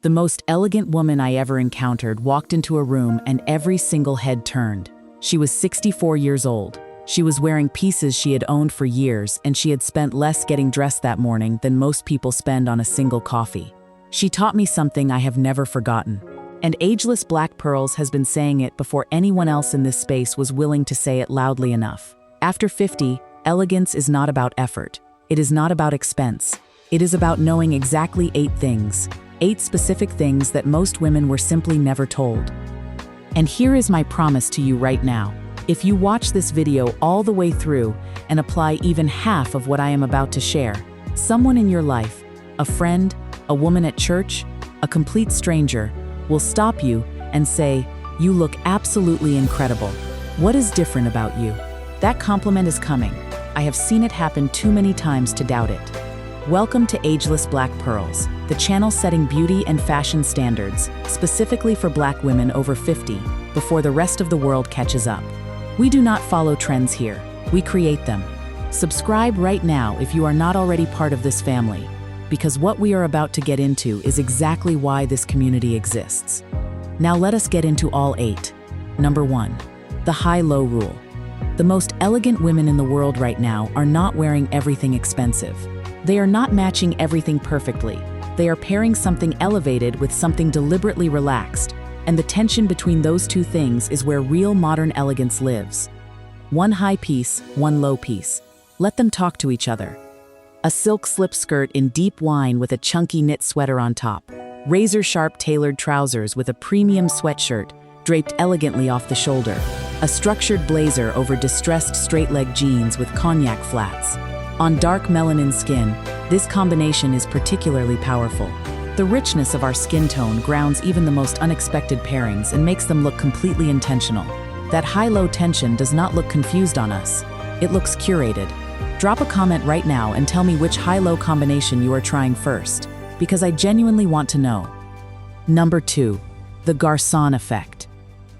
The most elegant woman I ever encountered walked into a room and every single head turned. She was 64 years old. She was wearing pieces she had owned for years, and she had spent less getting dressed that morning than most people spend on a single coffee. She taught me something I have never forgotten. And Ageless Black Pearls has been saying it before anyone else in this space was willing to say it loudly enough. After 50, elegance is not about effort. It is not about expense. It is about knowing exactly 8 things. 8 specific things that most women were simply never told. And here is my promise to you right now. If you watch this video all the way through and apply even half of what I am about to share, someone in your life, a friend, a woman at church, a complete stranger, will stop you and say, "You look absolutely incredible. What is different about you?" That compliment is coming. I have seen it happen too many times to doubt it. Welcome to Ageless Black Pearls, the channel setting beauty and fashion standards, specifically for Black women over 50, before the rest of the world catches up. We do not follow trends here, we create them. Subscribe right now if you are not already part of this family, because what we are about to get into is exactly why this community exists. Now let us get into all 8. Number 1. The high-low rule. The most elegant women in the world right now are not wearing everything expensive. They are not matching everything perfectly. They are pairing something elevated with something deliberately relaxed, and the tension between those two things is where real modern elegance lives. One high piece, one low piece. Let them talk to each other. A silk slip skirt in deep wine with a chunky knit sweater on top. Razor-sharp tailored trousers with a premium sweatshirt draped elegantly off the shoulder. A structured blazer over distressed straight-leg jeans with cognac flats. On dark melanin skin, this combination is particularly powerful. The richness of our skin tone grounds even the most unexpected pairings and makes them look completely intentional. That high-low tension does not look confused on us. It looks curated. Drop a comment right now and tell me which high-low combination you are trying first, because I genuinely want to know. Number 2. The garçon effect.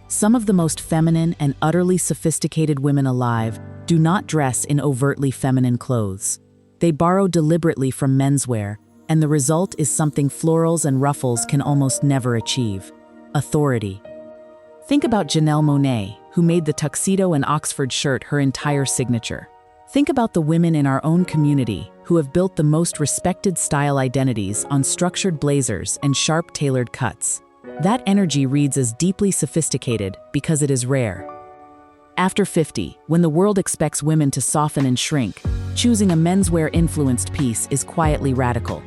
Some of the most feminine and utterly sophisticated women alive do not dress in overtly feminine clothes. They borrow deliberately from menswear, and the result is something florals and ruffles can almost never achieve: authority. Think about Janelle Monáe, who made the tuxedo and Oxford shirt her entire signature. Think about the women in our own community who have built the most respected style identities on structured blazers and sharp tailored cuts. That energy reads as deeply sophisticated because it is rare. After 50, when the world expects women to soften and shrink, choosing a menswear-influenced piece is quietly radical.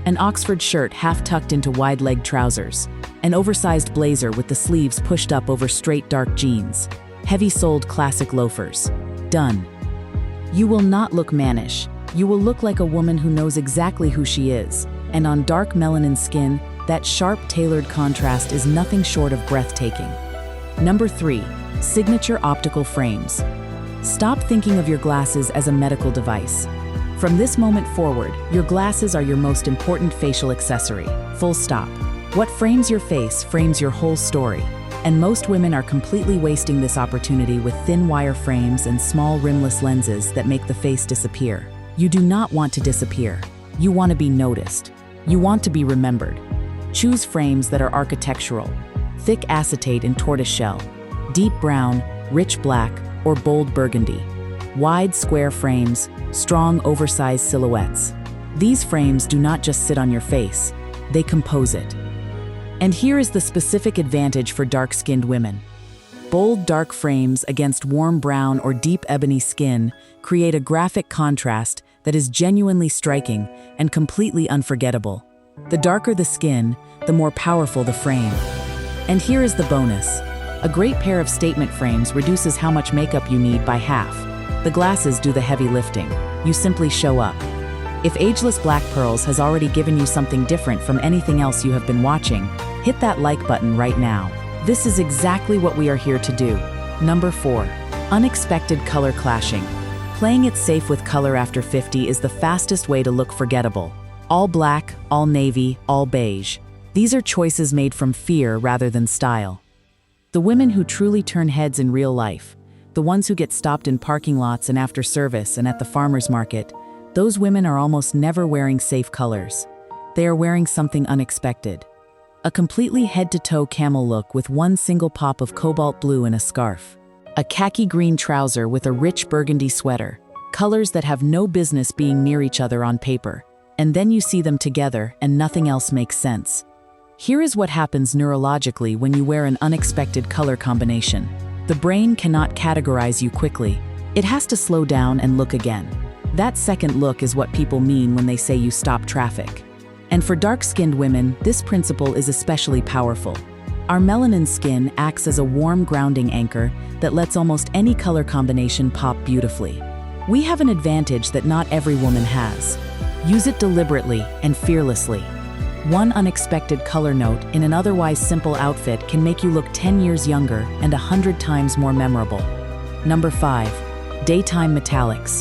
An Oxford shirt half-tucked into wide-leg trousers, an oversized blazer with the sleeves pushed up over straight dark jeans, heavy-soled classic loafers. Done. You will not look mannish. You will look like a woman who knows exactly who she is, and on dark melanin skin, that sharp tailored contrast is nothing short of breathtaking. Number 3. Signature optical frames. Stop thinking of your glasses as a medical device. From this moment forward, your glasses are your most important facial accessory. Full stop. What frames your face frames your whole story. And most women are completely wasting this opportunity with thin wire frames and small rimless lenses that make the face disappear. You do not want to disappear. You want to be noticed. You want to be remembered. Choose frames that are architectural, thick acetate in tortoiseshell, deep brown, rich black, or bold burgundy. Wide square frames, strong oversized silhouettes. These frames do not just sit on your face, they compose it. And here is the specific advantage for dark-skinned women. Bold dark frames against warm brown or deep ebony skin create a graphic contrast that is genuinely striking and completely unforgettable. The darker the skin, the more powerful the frame. And here is the bonus. A great pair of statement frames reduces how much makeup you need by half. The glasses do the heavy lifting. You simply show up. If Ageless Black Pearls has already given you something different from anything else you have been watching, hit that like button right now. This is exactly what we are here to do. Number 4. Unexpected color clashing. Playing it safe with color after 50 is the fastest way to look forgettable. All black, all navy, all beige. These are choices made from fear rather than style. The women who truly turn heads in real life, the ones who get stopped in parking lots and after service and at the farmer's market, those women are almost never wearing safe colors. They are wearing something unexpected. A completely head-to-toe camel look with one single pop of cobalt blue in a scarf. A khaki green trouser with a rich burgundy sweater. Colors that have no business being near each other on paper. And then you see them together and nothing else makes sense. Here is what happens neurologically when you wear an unexpected color combination. The brain cannot categorize you quickly. It has to slow down and look again. That second look is what people mean when they say you stop traffic. And for dark-skinned women, this principle is especially powerful. Our melanin skin acts as a warm grounding anchor that lets almost any color combination pop beautifully. We have an advantage that not every woman has. Use it deliberately and fearlessly. One unexpected color note in an otherwise simple outfit can make you look 10 years younger and 100 times more memorable. Number 5. Daytime metallics.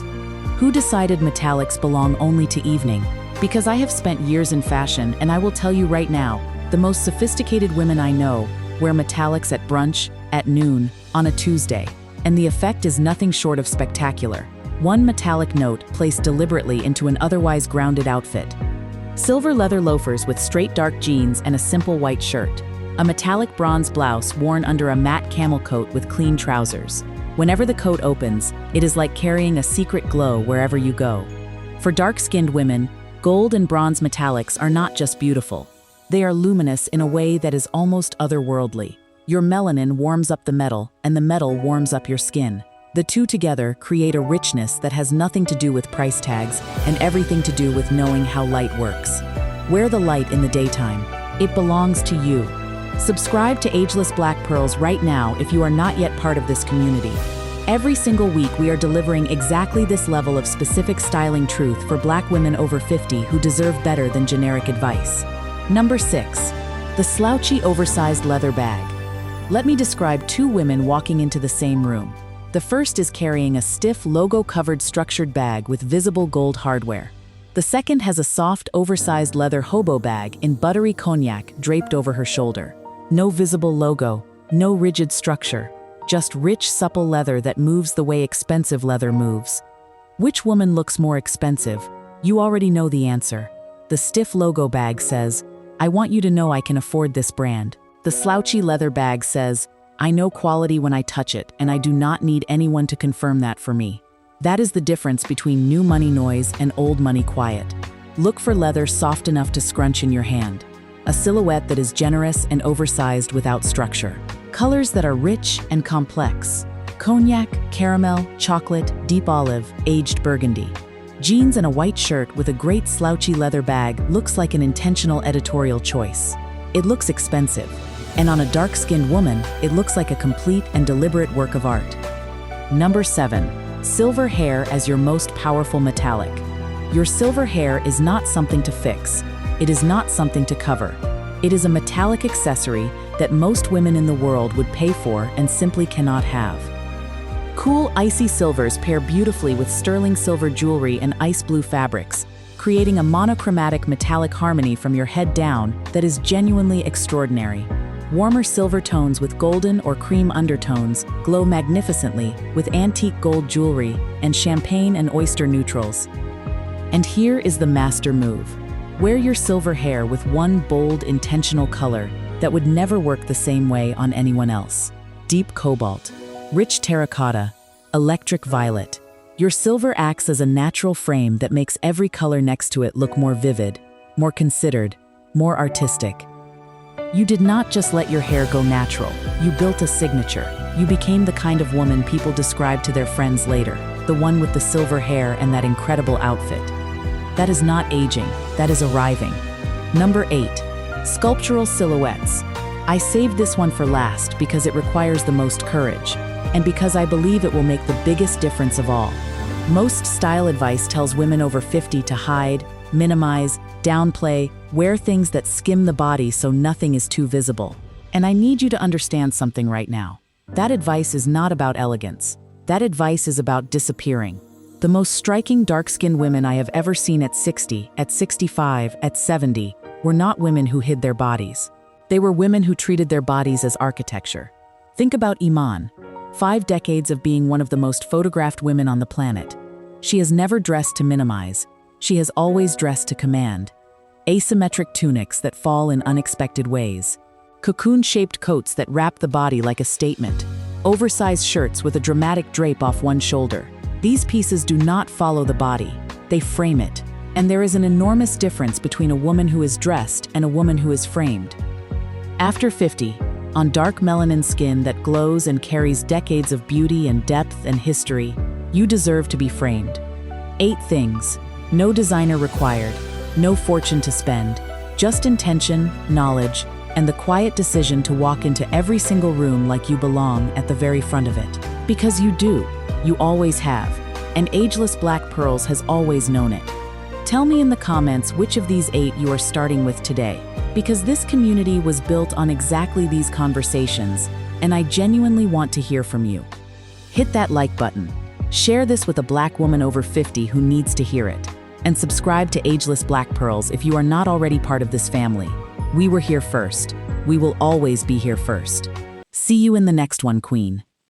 Who decided metallics belong only to evening? Because I have spent years in fashion, and I will tell you right now, the most sophisticated women I know wear metallics at brunch, at noon, on a Tuesday, and the effect is nothing short of spectacular. One metallic note placed deliberately into an otherwise grounded outfit. Silver leather loafers with straight dark jeans and a simple white shirt. A metallic bronze blouse worn under a matte camel coat with clean trousers. Whenever the coat opens, it is like carrying a secret glow wherever you go. For dark-skinned women, gold and bronze metallics are not just beautiful. They are luminous in a way that is almost otherworldly. Your melanin warms up the metal, and the metal warms up your skin. The two together create a richness that has nothing to do with price tags and everything to do with knowing how light works. Wear the light in the daytime. It belongs to you. Subscribe to Ageless Black Pearls right now if you are not yet part of this community. Every single week we are delivering exactly this level of specific styling truth for Black women over 50 who deserve better than generic advice. Number 6. The slouchy oversized leather bag. Let me describe two women walking into the same room. The first is carrying a stiff logo-covered structured bag with visible gold hardware. The second has a soft oversized leather hobo bag in buttery cognac draped over her shoulder. No visible logo, no rigid structure. Just rich, supple leather that moves the way expensive leather moves. Which woman looks more expensive? You already know the answer. The stiff logo bag says, "I want you to know I can afford this brand." The slouchy leather bag says, "I know quality when I touch it, and I do not need anyone to confirm that for me." That is the difference between new money noise and old money quiet. Look for leather soft enough to scrunch in your hand. A silhouette that is generous and oversized without structure. Colors that are rich and complex. Cognac, caramel, chocolate, deep olive, aged burgundy. Jeans and a white shirt with a great slouchy leather bag looks like an intentional editorial choice. It looks expensive. And on a dark-skinned woman, it looks like a complete and deliberate work of art. Number 7. Silver hair as your most powerful metallic. Your silver hair is not something to fix. It is not something to cover. It is a metallic accessory that most women in the world would pay for and simply cannot have. Cool, icy silvers pair beautifully with sterling silver jewelry and ice blue fabrics, creating a monochromatic metallic harmony from your head down that is genuinely extraordinary. Warmer silver tones with golden or cream undertones glow magnificently with antique gold jewelry and champagne and oyster neutrals. And here is the master move. Wear your silver hair with one bold, intentional color that would never work the same way on anyone else. Deep cobalt, rich terracotta, electric violet. Your silver acts as a natural frame that makes every color next to it look more vivid, more considered, more artistic. You did not just let your hair go natural, you built a signature. You became the kind of woman people describe to their friends later, the one with the silver hair and that incredible outfit. That is not aging, that is arriving. Number 8. Sculptural silhouettes. I saved this one for last because it requires the most courage, and because I believe it will make the biggest difference of all. Most style advice tells women over 50 to hide, minimize, downplay, wear things that skim the body so nothing is too visible. And I need you to understand something right now. That advice is not about elegance. That advice is about disappearing. The most striking dark-skinned women I have ever seen at 60, at 65, at 70, were not women who hid their bodies. They were women who treated their bodies as architecture. Think about Iman. 5 decades of being one of the most photographed women on the planet. She has never dressed to minimize. She has always dressed to command. Asymmetric tunics that fall in unexpected ways. Cocoon-shaped coats that wrap the body like a statement. Oversized shirts with a dramatic drape off one shoulder. These pieces do not follow the body, they frame it. And there is an enormous difference between a woman who is dressed and a woman who is framed. After 50, on dark melanin skin that glows and carries decades of beauty and depth and history, you deserve to be framed. 8 things. No designer required, no fortune to spend, just intention, knowledge, and the quiet decision to walk into every single room like you belong at the very front of it. Because you do, you always have, and Ageless Black Pearls has always known it. Tell me in the comments which of these 8 you are starting with today, because this community was built on exactly these conversations, and I genuinely want to hear from you. Hit that like button, share this with a Black woman over 50 who needs to hear it, and subscribe to Ageless Black Pearls if you are not already part of this family. We were here first. We will always be here first. See you in the next one, Queen.